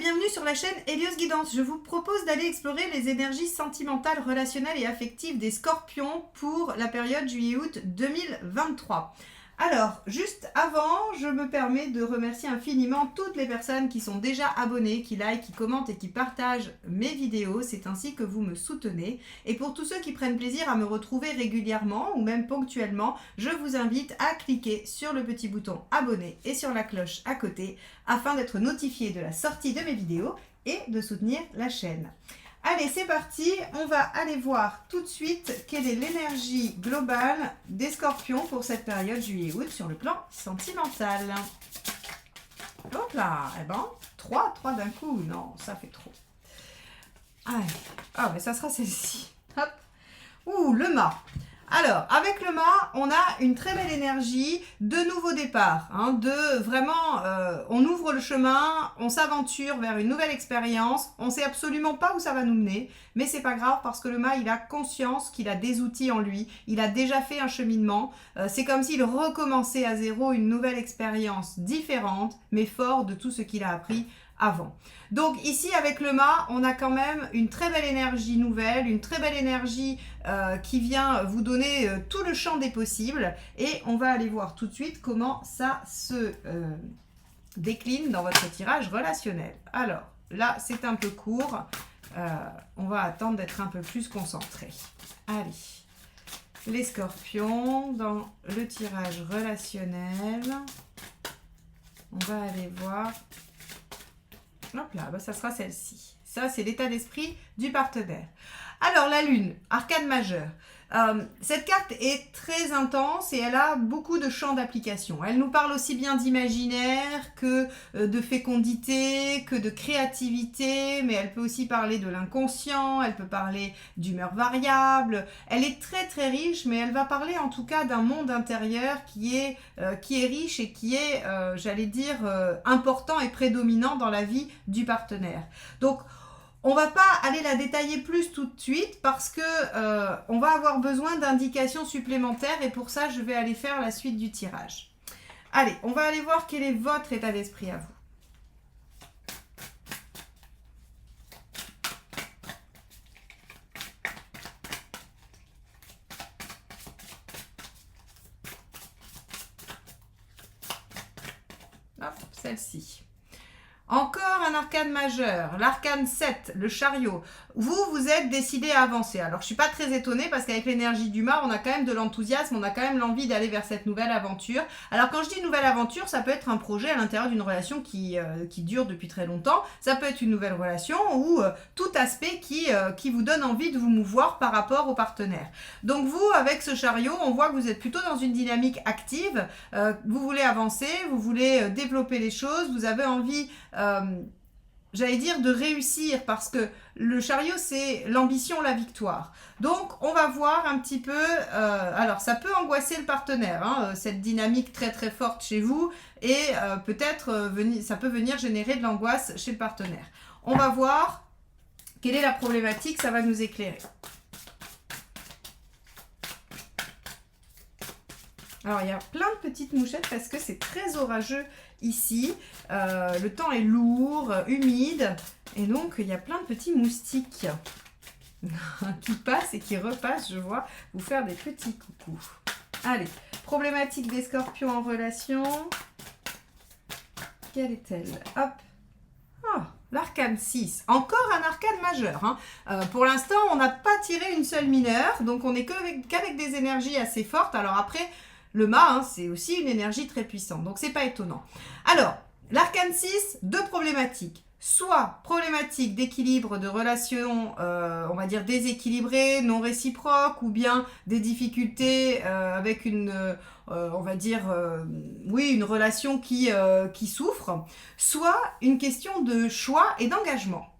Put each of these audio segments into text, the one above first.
bienvenue sur la chaîne Hélios Guidance. Je vous propose d'aller explorer les énergies sentimentales, relationnelles et affectives des scorpions pour la période juillet-août 2023. Alors, juste avant, je me permets de remercier infiniment toutes les personnes qui sont déjà abonnées, qui likent, qui commentent et qui partagent mes vidéos. C'est ainsi que vous me soutenez. Et pour tous ceux qui prennent plaisir à me retrouver régulièrement ou même ponctuellement, je vous invite à cliquer sur le petit bouton abonner et sur la cloche à côté afin d'être notifié de la sortie de mes vidéos et de soutenir la chaîne. Allez, c'est parti, on va aller voir tout de suite quelle est l'énergie globale des scorpions pour cette période juillet-août sur le plan sentimental. Hop là, eh ben, 3 d'un coup, non, ça fait trop. Allez, ah, mais ça sera celle-ci. Hop. Ouh, le mât. Alors, avec le mât, on a une très belle énergie de nouveau départ, hein, de vraiment, on ouvre le chemin, on s'aventure vers une nouvelle expérience, on ne sait absolument pas où ça va nous mener, mais c'est pas grave parce que le mât, il a conscience qu'il a des outils en lui, il a déjà fait un cheminement, c'est comme s'il recommençait à zéro une nouvelle expérience différente, mais fort de tout ce qu'il a appris avant. Donc ici avec le mât, on a quand même une très belle énergie nouvelle, une très belle énergie qui vient vous donner tout le champ des possibles et on va aller voir tout de suite comment ça se décline dans votre tirage relationnel. Alors là c'est un peu court, on va attendre d'être un peu plus concentré. Allez, les scorpions dans le tirage relationnel, on va aller voir. Hop là, bah ça sera celle-ci. Ça, c'est l'état d'esprit du partenaire. Alors, la Lune, arcane majeure. Cette carte est très intense et elle a beaucoup de champs d'application. Elle nous parle aussi bien d'imaginaire que de fécondité, que de créativité, mais elle peut aussi parler de l'inconscient, elle peut parler d'humeur variable. Elle est très très riche, mais elle va parler en tout cas d'un monde intérieur qui est riche et qui est, j'allais dire, important et prédominant dans la vie du partenaire. Donc, on ne va pas aller la détailler plus tout de suite parce que on va avoir besoin d'indications supplémentaires et pour ça, je vais aller faire la suite du tirage. Allez, on va aller voir quel est votre état d'esprit à vous. Hop, celle-ci. Encore un arcane majeur, l'arcane 7, le chariot. Vous êtes décidé à avancer. Alors, je ne suis pas très étonnée parce qu'avec l'énergie du mât, on a quand même de l'enthousiasme, on a quand même l'envie d'aller vers cette nouvelle aventure. Alors, quand je dis nouvelle aventure, ça peut être un projet à l'intérieur d'une relation qui dure depuis très longtemps. Ça peut être une nouvelle relation ou tout aspect qui vous donne envie de vous mouvoir par rapport au partenaire. Donc, vous, avec ce chariot, on voit que vous êtes plutôt dans une dynamique active. Vous voulez avancer, vous voulez développer les choses, vous avez envie... j'allais dire de réussir parce que le chariot c'est l'ambition, la victoire. Donc on va voir un petit peu, alors ça peut angoisser le partenaire, hein, cette dynamique très très forte chez vous et peut-être ça peut venir générer de l'angoisse chez le partenaire. On va voir quelle est la problématique, ça va nous éclairer. Alors, il y a plein de petites mouchettes parce que c'est très orageux ici. Le temps est lourd, humide. Et donc, il y a plein de petits moustiques qui passent et qui repassent, je vois, vous faire des petits coucous. Allez, problématique des scorpions en relation. Quelle est-elle? Hop. Oh, l'arcane 6. Encore un arcane majeur. Hein. Pour l'instant, on n'a pas tiré une seule mineure. Donc, on n'est qu'avec des énergies assez fortes. Alors après... Le mât, hein, c'est aussi une énergie très puissante, donc c'est pas étonnant. Alors, l'arcane 6, deux problématiques. Soit problématique d'équilibre de relations, on va dire déséquilibrées, non réciproques, ou bien des difficultés avec une, on va dire, oui, une relation qui souffre. Soit une question de choix et d'engagement.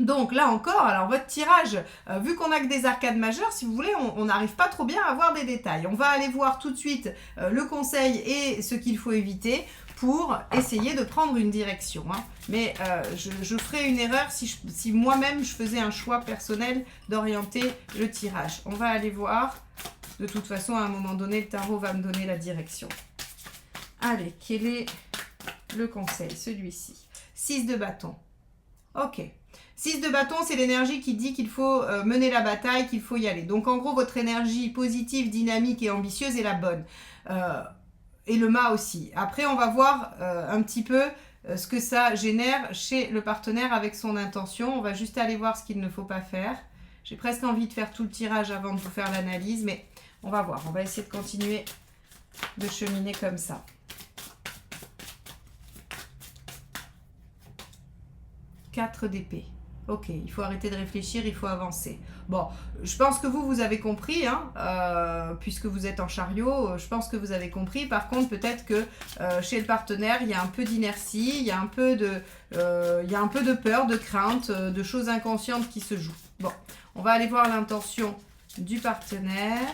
Donc là encore, alors votre tirage, vu qu'on a que des arcades majeures, si vous voulez, on n'arrive pas trop bien à avoir des détails. On va aller voir tout de suite le conseil et ce qu'il faut éviter pour essayer de prendre une direction. Hein. Mais je ferais une erreur si moi-même je faisais un choix personnel d'orienter le tirage. On va aller voir. De toute façon, à un moment donné, le tarot va me donner la direction. Allez, quel est le conseil? Celui-ci. 6 de bâton. Ok. 6 de bâton, c'est l'énergie qui dit qu'il faut mener la bataille, qu'il faut y aller. Donc en gros, votre énergie positive, dynamique et ambitieuse est la bonne. Et le mât aussi. Après, on va voir un petit peu ce que ça génère chez le partenaire avec son intention. On va juste aller voir ce qu'il ne faut pas faire. J'ai presque envie de faire tout le tirage avant de vous faire l'analyse, mais on va voir. On va essayer de continuer de cheminer comme ça. 4 d'épée. Ok, il faut arrêter de réfléchir, il faut avancer. Bon, je pense que vous avez compris, hein, puisque vous êtes en chariot, je pense que vous avez compris. Par contre, peut-être que chez le partenaire, il y a un peu d'inertie, il y a un peu de peur, de crainte, de choses inconscientes qui se jouent. Bon, on va aller voir l'intention du partenaire.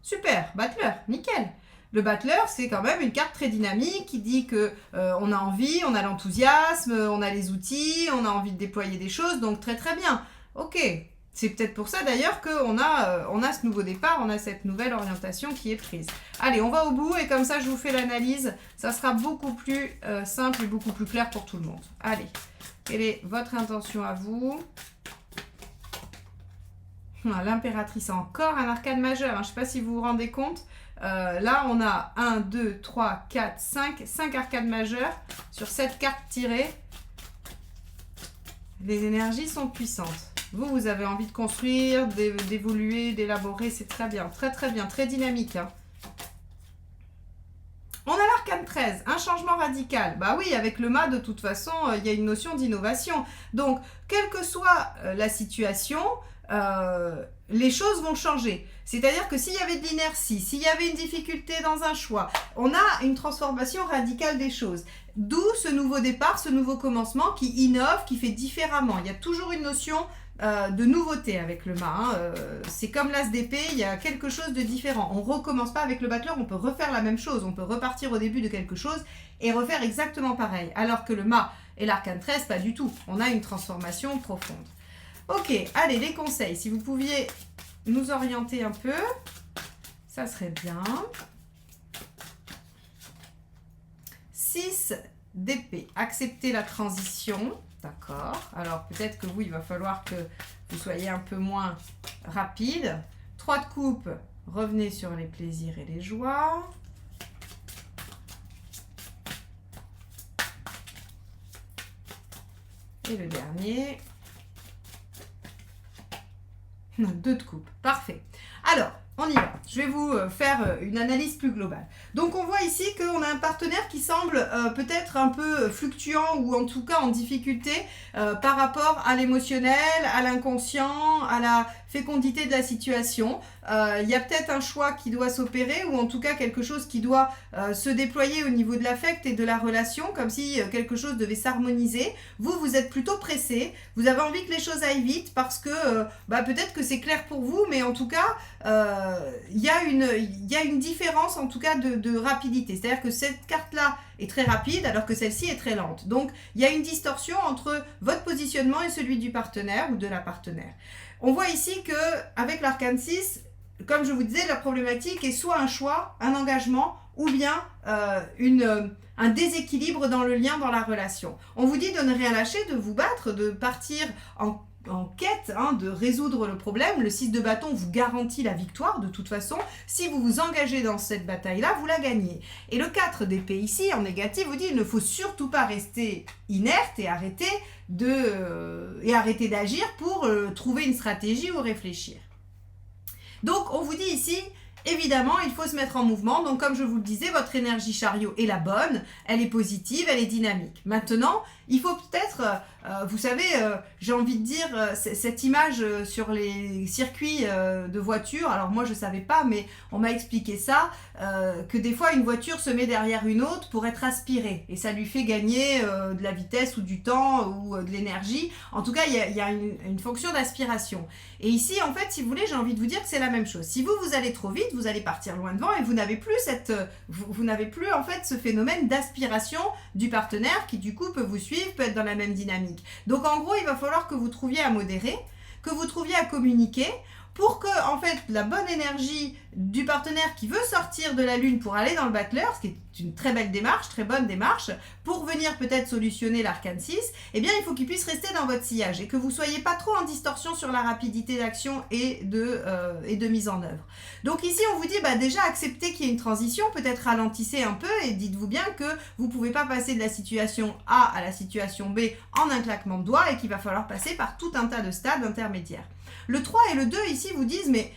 Super, battleur, nickel. Le battleur, c'est quand même une carte très dynamique qui dit que on a envie, on a l'enthousiasme, on a les outils, on a envie de déployer des choses, donc très très bien. Ok, c'est peut-être pour ça d'ailleurs qu'on a ce nouveau départ, on a cette nouvelle orientation qui est prise. Allez, on va au bout et comme ça je vous fais l'analyse, ça sera beaucoup plus simple et beaucoup plus clair pour tout le monde. Allez, quelle est votre intention à vous ? L'impératrice, encore un arcane majeur, hein. Je ne sais pas si vous vous rendez compte. Là, on a 1, 2, 3, 4, 5 arcades majeures sur cette carte tirée. Les énergies sont puissantes. Vous avez envie de construire, d'évoluer, d'élaborer, c'est très bien, très dynamique. Hein. On a l'arcane 13, un changement radical. Bah oui, avec le mât, de toute façon, il y a une notion d'innovation. Donc, quelle que soit la situation, les choses vont changer. C'est-à-dire que s'il y avait de l'inertie, s'il y avait une difficulté dans un choix, on a une transformation radicale des choses. D'où ce nouveau départ, ce nouveau commencement qui innove, qui fait différemment. Il y a toujours une notion de nouveauté avec le mât. Hein. C'est comme l'as d'épée, il y a quelque chose de différent. On ne recommence pas avec le battleur, on peut refaire la même chose. On peut repartir au début de quelque chose et refaire exactement pareil. Alors que le mât et l'arcane 13, pas du tout. On a une transformation profonde. Ok, allez, les conseils. Si vous pouviez nous orienter un peu, ça serait bien. 6 d'épée. Accepter la transition. D'accord. Alors, peut-être que vous, il va falloir que vous soyez un peu moins rapide. 3 de coupe. Revenez sur les plaisirs et les joies. Et le dernier. 2 de coupe. Parfait. Alors, on y va. Je vais vous faire une analyse plus globale. Donc, on voit ici qu'on a un partenaire qui semble peut-être un peu fluctuant ou en tout cas en difficulté par rapport à l'émotionnel, à l'inconscient, à la fécondité de la situation. Il y a peut-être un choix qui doit s'opérer ou en tout cas quelque chose qui doit se déployer au niveau de l'affect et de la relation, comme si quelque chose devait s'harmoniser. Vous êtes plutôt pressé, vous avez envie que les choses aillent vite parce que peut-être que c'est clair pour vous, mais en tout cas, il y a une différence en tout cas de rapidité. C'est-à-dire que cette carte-là est très rapide alors que celle-ci est très lente. Donc, il y a une distorsion entre votre positionnement et celui du partenaire ou de la partenaire. On voit ici qu'avec l'arcane 6, comme je vous disais, la problématique est soit un choix, un engagement, ou bien un déséquilibre dans le lien, dans la relation. On vous dit de ne rien lâcher, de vous battre, de partir en quête de résoudre le problème. Le 6 de bâton vous garantit la victoire de toute façon. Si vous vous engagez dans cette bataille-là, vous la gagnez. Et le 4 d'épée ici, en négatif, vous dit il ne faut surtout pas rester inerte et arrêter d'agir pour trouver une stratégie ou réfléchir. Donc, on vous dit ici, évidemment, il faut se mettre en mouvement. Donc, comme je vous le disais, votre énergie chariot est la bonne, elle est positive, elle est dynamique. Maintenant, il faut peut-être, vous savez, j'ai envie de dire, cette image sur les circuits de voitures, alors moi je ne savais pas, mais on m'a expliqué ça, que des fois une voiture se met derrière une autre pour être aspirée, et ça lui fait gagner de la vitesse ou du temps ou de l'énergie. En tout cas, il y a une fonction d'aspiration. Et ici, en fait, si vous voulez, j'ai envie de vous dire que c'est la même chose. Si vous allez trop vite, vous allez partir loin devant et vous n'avez plus vous n'avez plus en fait ce phénomène d'aspiration du partenaire qui du coup peut vous suivre, peut être dans la même dynamique. Donc en gros, il va falloir que vous trouviez à modérer, que vous trouviez à communiquer pour que, en fait, la bonne énergie du partenaire qui veut sortir de la lune pour aller dans le battleur, ce qui est une très belle démarche, très bonne démarche, pour venir peut-être solutionner l'arcane 6, eh bien, il faut qu'il puisse rester dans votre sillage et que vous ne soyez pas trop en distorsion sur la rapidité d'action et de mise en œuvre. Donc ici, on vous dit déjà acceptez qu'il y ait une transition, peut-être ralentissez un peu et dites-vous bien que vous ne pouvez pas passer de la situation A à la situation B en un claquement de doigts et qu'il va falloir passer par tout un tas de stades intermédiaires. Le 3 et le 2 ici vous disent mais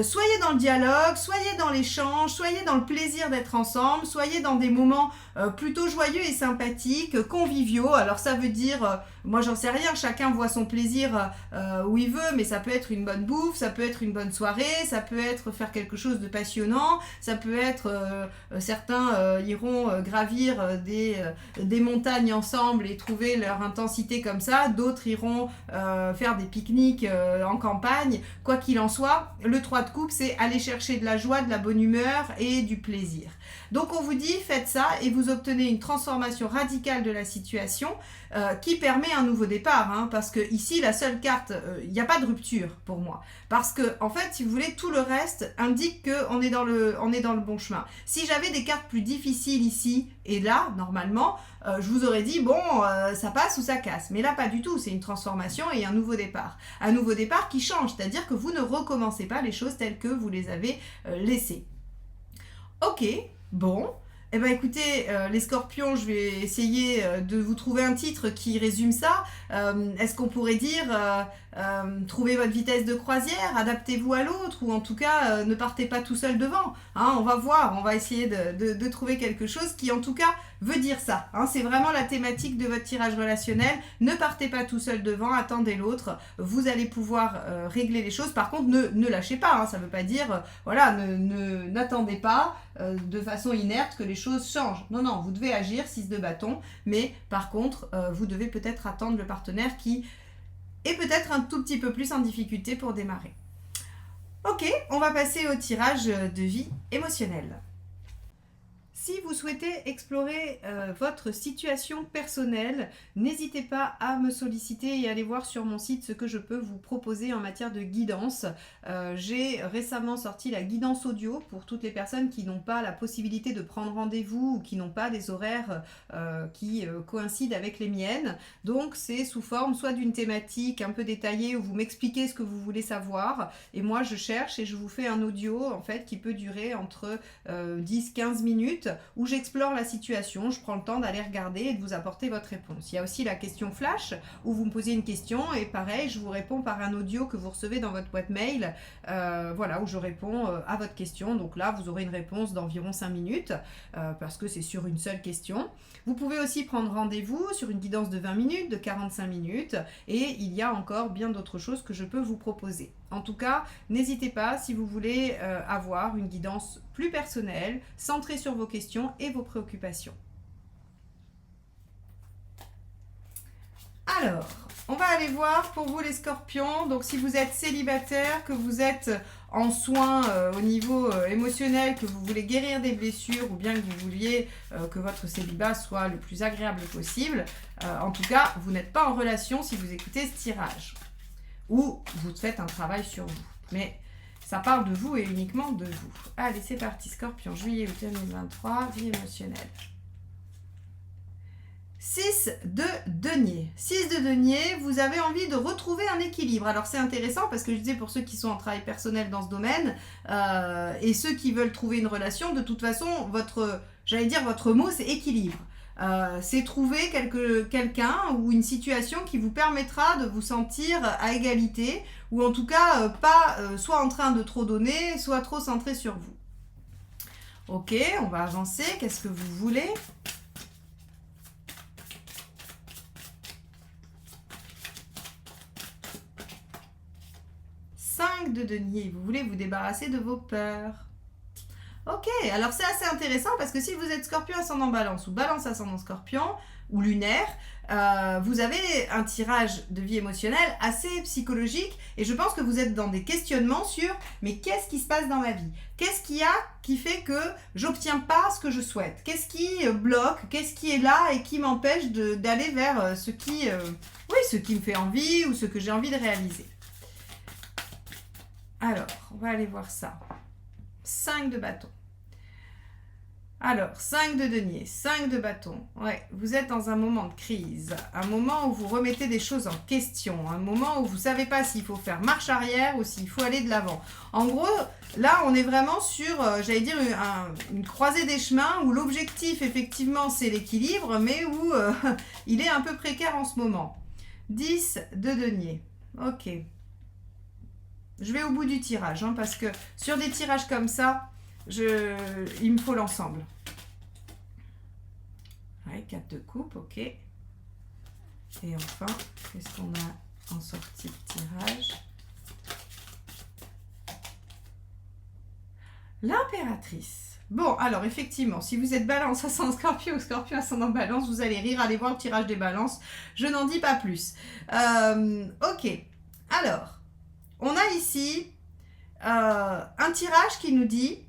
soyez dans le dialogue, soyez dans l'échange, soyez dans le plaisir d'être ensemble, soyez dans des moments plutôt joyeux et sympathiques, conviviaux. Alors ça veut dire, moi j'en sais rien, chacun voit son plaisir où il veut, mais ça peut être une bonne bouffe, ça peut être une bonne soirée, ça peut être faire quelque chose de passionnant, ça peut être, certains iront gravir des montagnes ensemble et trouver leur intensité comme ça, d'autres iront faire des pique-niques en campagne. Quoi qu'il en soit, le 3 de coupe, c'est aller chercher de la joie, de la bonne humeur et du plaisir. Donc on vous dit, faites ça et vous obtenez une transformation radicale de la situation qui permet un nouveau départ. Parce que ici, la seule carte, il n'y a pas de rupture pour moi. Parce que, en fait, si vous voulez, tout le reste indique qu'on est dans le bon chemin. Si j'avais des cartes plus difficiles ici et là, normalement, je vous aurais dit, bon, ça passe ou ça casse. Mais là, pas du tout. C'est une transformation et un nouveau départ. Un nouveau départ qui change, c'est-à-dire que vous ne recommencez pas les choses telles que vous les avez laissées. Ok, bon. Eh bien écoutez, les scorpions, je vais essayer de vous trouver un titre qui résume ça. Est-ce qu'on pourrait dire trouvez votre vitesse de croisière, adaptez-vous à l'autre, ou en tout cas ne partez pas tout seul devant. On va voir, on va essayer de trouver quelque chose qui en tout cas veut dire ça. C'est vraiment la thématique de votre tirage relationnel. Ne partez pas tout seul devant, attendez l'autre. Vous allez pouvoir régler les choses. Par contre, ne lâchez pas. Ça ne veut pas dire, n'attendez pas de façon inerte que les choses changent. Non, vous devez agir, 6 de bâton. Mais par contre, vous devez peut-être attendre le partenaire qui est peut-être un tout petit peu plus en difficulté pour démarrer. Ok, on va passer au tirage de vie émotionnelle. Si vous souhaitez explorer votre situation personnelle, n'hésitez pas à me solliciter et aller voir sur mon site ce que je peux vous proposer en matière de guidance. J'ai récemment sorti la guidance audio pour toutes les personnes qui n'ont pas la possibilité de prendre rendez-vous ou qui n'ont pas des horaires qui coïncident avec les miennes. Donc c'est sous forme soit d'une thématique un peu détaillée où vous m'expliquez ce que vous voulez savoir et moi je cherche et je vous fais un audio en fait qui peut durer entre 10-15 minutes où j'explore la situation, je prends le temps d'aller regarder et de vous apporter votre réponse. Il y a aussi la question flash, où vous me posez une question et pareil, je vous réponds par un audio que vous recevez dans votre boîte mail, où je réponds à votre question. Donc là, vous aurez une réponse d'environ 5 minutes, parce que c'est sur une seule question. Vous pouvez aussi prendre rendez-vous sur une guidance de 20 minutes, de 45 minutes, et il y a encore bien d'autres choses que je peux vous proposer. En tout cas, n'hésitez pas si vous voulez avoir une guidance plus personnelle, centrée sur vos questions et vos préoccupations. Alors, on va aller voir pour vous les scorpions. Donc si vous êtes célibataire, que vous êtes en soins au niveau émotionnel, que vous voulez guérir des blessures ou bien que vous vouliez que votre célibat soit le plus agréable possible, en tout cas, vous n'êtes pas en relation si vous écoutez ce tirage. Ou vous faites un travail sur vous. Mais ça parle de vous et uniquement de vous. Allez, c'est parti, Scorpion, juillet août 2023, vie émotionnelle. 6 de denier. 6 de denier, vous avez envie de retrouver un équilibre. Alors c'est intéressant parce que je disais pour ceux qui sont en travail personnel dans ce domaine et ceux qui veulent trouver une relation, de toute façon, votre mot c'est équilibre. C'est trouver quelqu'un ou une situation qui vous permettra de vous sentir à égalité ou en tout cas pas soit en train de trop donner, soit trop centré sur vous. Ok, on va avancer. Qu'est-ce que vous voulez ? De denier, vous voulez vous débarrasser de vos peurs. Ok, alors c'est assez intéressant parce que si vous êtes scorpion ascendant balance ou balance ascendant scorpion ou lunaire, vous avez un tirage de vie émotionnelle assez psychologique et je pense que vous êtes dans des questionnements sur mais qu'est-ce qui se passe dans ma vie ? Qu'est-ce qu'il y a qui fait que j'obtiens pas ce que je souhaite ? Qu'est-ce qui bloque ? Qu'est-ce qui est là et qui m'empêche d'aller vers ce qui me fait envie ou ce que j'ai envie de réaliser ? Alors, on va aller voir ça. 5 de bâton. Alors, 5 de denier, 5 de bâton. Ouais, vous êtes dans un moment de crise, un moment où vous remettez des choses en question, un moment où vous ne savez pas s'il faut faire marche arrière ou s'il faut aller de l'avant. En gros, là, on est vraiment sur, j'allais dire, une croisée des chemins où l'objectif, effectivement, c'est l'équilibre, mais où il est un peu précaire en ce moment. 10 de denier. Ok. Je vais au bout du tirage, hein, parce que sur des tirages comme ça, il me faut l'ensemble. Ouais, 4 de coupe, ok. Et enfin, qu'est-ce qu'on a en sortie de tirage? L'impératrice. Bon, alors effectivement, si vous êtes balance ascendant scorpion ou scorpion ascendant balance, vous allez rire, allez voir le tirage des balances. Je n'en dis pas plus. Ok, alors, on a ici un tirage qui nous dit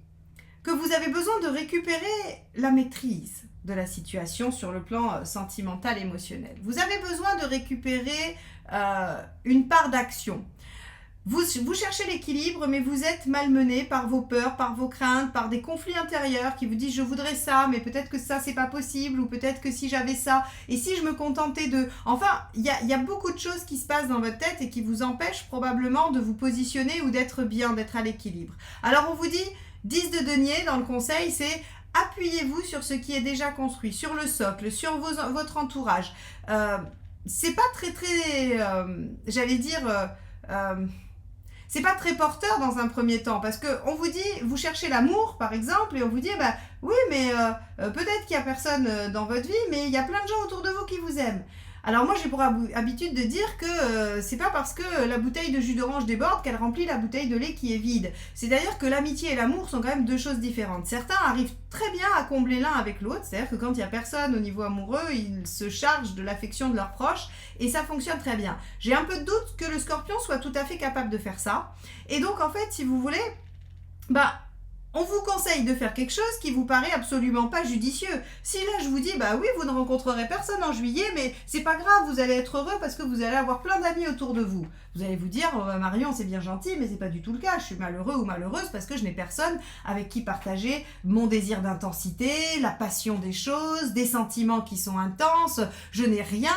que vous avez besoin de récupérer la maîtrise de la situation sur le plan sentimental, émotionnel. Vous avez besoin de récupérer une part d'action. Vous cherchez l'équilibre, mais vous êtes malmené par vos peurs, par vos craintes, par des conflits intérieurs qui vous disent « je voudrais ça, mais peut-être que ça, c'est pas possible » ou peut-être que si j'avais ça, et si je me contentais de... Enfin, il y a beaucoup de choses qui se passent dans votre tête et qui vous empêchent probablement de vous positionner ou d'être bien, d'être à l'équilibre. Alors, on vous dit 10 de denier dans le conseil, c'est appuyez-vous sur ce qui est déjà construit, sur le socle, sur votre entourage. C'est pas très j'allais dire... c'est pas très porteur dans un premier temps parce que on vous dit, vous cherchez l'amour par exemple et on vous dit bah oui mais peut-être qu'il y a personne dans votre vie mais il y a plein de gens autour de vous qui vous aiment. Alors moi j'ai pour habitude de dire que c'est pas parce que la bouteille de jus d'orange déborde qu'elle remplit la bouteille de lait qui est vide. C'est-à-dire que l'amitié et l'amour sont quand même deux choses différentes. Certains arrivent très bien à combler l'un avec l'autre, c'est-à-dire que quand il n'y a personne au niveau amoureux, ils se chargent de l'affection de leurs proches et ça fonctionne très bien. J'ai un peu de doute que le scorpion soit tout à fait capable de faire ça. Et donc en fait, si vous voulez, bah... on vous conseille de faire quelque chose qui vous paraît absolument pas judicieux. Si là je vous dis, bah oui, vous ne rencontrerez personne en juillet, mais c'est pas grave, vous allez être heureux parce que vous allez avoir plein d'amis autour de vous. Vous allez vous dire, oh, Marion, c'est bien gentil, mais c'est pas du tout le cas. Je suis malheureux ou malheureuse parce que je n'ai personne avec qui partager mon désir d'intensité, la passion des choses, des sentiments qui sont intenses. Je n'ai rien,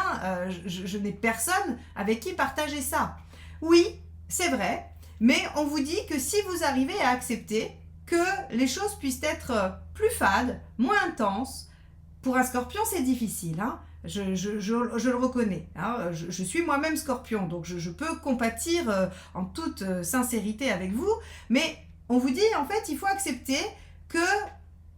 je n'ai personne avec qui partager ça. Oui, c'est vrai, mais on vous dit que si vous arrivez à accepter que les choses puissent être plus fades, moins intenses. Pour un scorpion, c'est difficile, hein. Je le reconnais. Hein. Je suis moi-même scorpion, donc je peux compatir en toute sincérité avec vous, mais on vous dit, en fait, il faut accepter que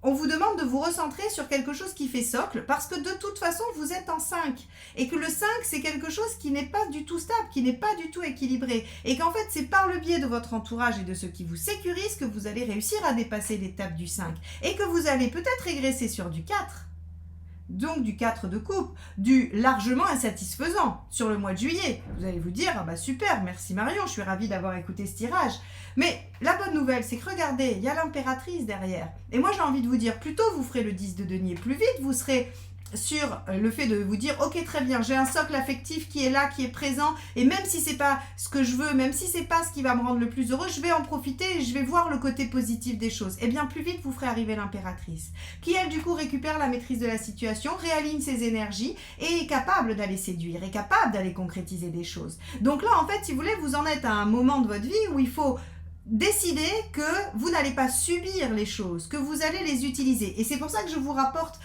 on vous demande de vous recentrer sur quelque chose qui fait socle, parce que de toute façon, vous êtes en 5. Et que le 5, c'est quelque chose qui n'est pas du tout stable, qui n'est pas du tout équilibré. Et qu'en fait, c'est par le biais de votre entourage et de ce qui vous sécurise que vous allez réussir à dépasser l'étape du 5. Et que vous allez peut-être régresser sur du 4. Donc du 4 de coupe, du largement insatisfaisant sur le mois de juillet. Vous allez vous dire, ah bah super, merci Marion, je suis ravie d'avoir écouté ce tirage. Mais la bonne nouvelle, c'est que regardez, il y a l'impératrice derrière. Et moi j'ai envie de vous dire, plutôt vous ferez le 10 de denier plus vite, vous serez sur le fait de vous dire, ok très bien, j'ai un socle affectif qui est là, qui est présent, et même si c'est pas ce que je veux, même si c'est pas ce qui va me rendre le plus heureux, je vais en profiter et je vais voir le côté positif des choses. Et bien plus vite vous ferez arriver l'impératrice, qui elle du coup récupère la maîtrise de la situation, réaligne ses énergies et est capable d'aller séduire, est capable d'aller concrétiser des choses. Donc là en fait si vous voulez, vous en êtes à un moment de votre vie où il faut décider que vous n'allez pas subir les choses, que vous allez les utiliser. Et c'est pour ça que je vous rapporte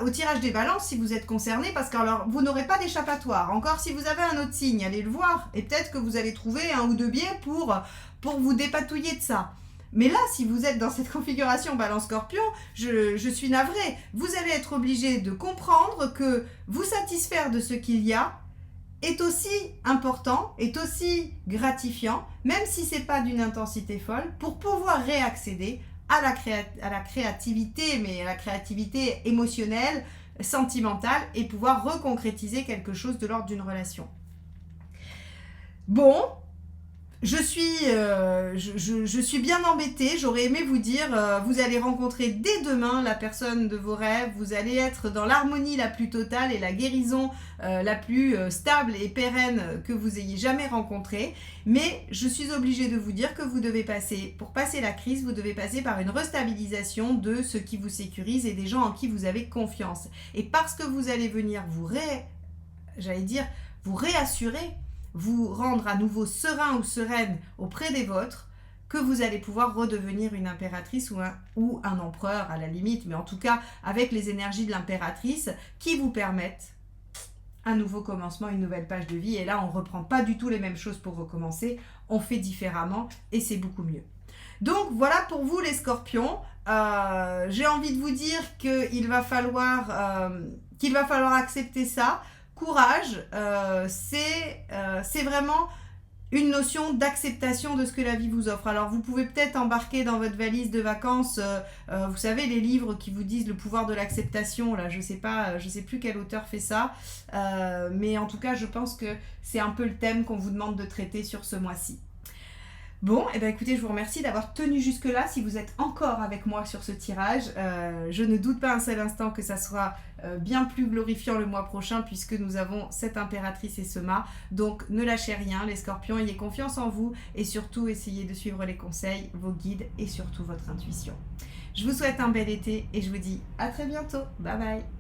au tirage des balances si vous êtes concerné, parce que alors, vous n'aurez pas d'échappatoire. Encore si vous avez un autre signe, allez le voir, et peut-être que vous allez trouver un ou deux biais pour vous dépatouiller de ça. Mais là, si vous êtes dans cette configuration balance scorpion, je suis navrée. Vous allez être obligé de comprendre que vous satisfaire de ce qu'il y a est aussi important, est aussi gratifiant, même si ce n'est pas d'une intensité folle, pour pouvoir réaccéder à la créativité, mais à la créativité émotionnelle, sentimentale, et pouvoir reconcrétiser quelque chose de l'ordre d'une relation. Bon, je suis bien embêtée. J'aurais aimé vous dire, vous allez rencontrer dès demain la personne de vos rêves. Vous allez être dans l'harmonie la plus totale et la guérison la plus stable et pérenne que vous ayez jamais rencontrée. Mais je suis obligée de vous dire que vous devez passer, pour passer la crise, vous devez passer par une restabilisation de ce qui vous sécurise et des gens en qui vous avez confiance. Et parce que vous allez venir vous réassurer, vous rendre à nouveau serein ou sereine auprès des vôtres, que vous allez pouvoir redevenir une impératrice ou un empereur à la limite, mais en tout cas avec les énergies de l'impératrice qui vous permettent un nouveau commencement, une nouvelle page de vie. Et là, on ne reprend pas du tout les mêmes choses pour recommencer, on fait différemment et c'est beaucoup mieux. Donc voilà pour vous les scorpions. J'ai envie de vous dire qu'il va falloir accepter ça. Courage, c'est vraiment une notion d'acceptation de ce que la vie vous offre. Alors vous pouvez peut-être embarquer dans votre valise de vacances, vous savez, les livres qui vous disent le pouvoir de l'acceptation, là je sais plus quel auteur fait ça, mais en tout cas je pense que c'est un peu le thème qu'on vous demande de traiter sur ce mois-ci. Bon, et bien écoutez, je vous remercie d'avoir tenu jusque-là. Si vous êtes encore avec moi sur ce tirage, je ne doute pas un seul instant que ça sera bien plus glorifiant le mois prochain puisque nous avons cette impératrice et ce mât. Donc ne lâchez rien les scorpions, ayez confiance en vous et surtout essayez de suivre les conseils, vos guides et surtout votre intuition. Je vous souhaite un bel été et je vous dis à très bientôt. Bye bye.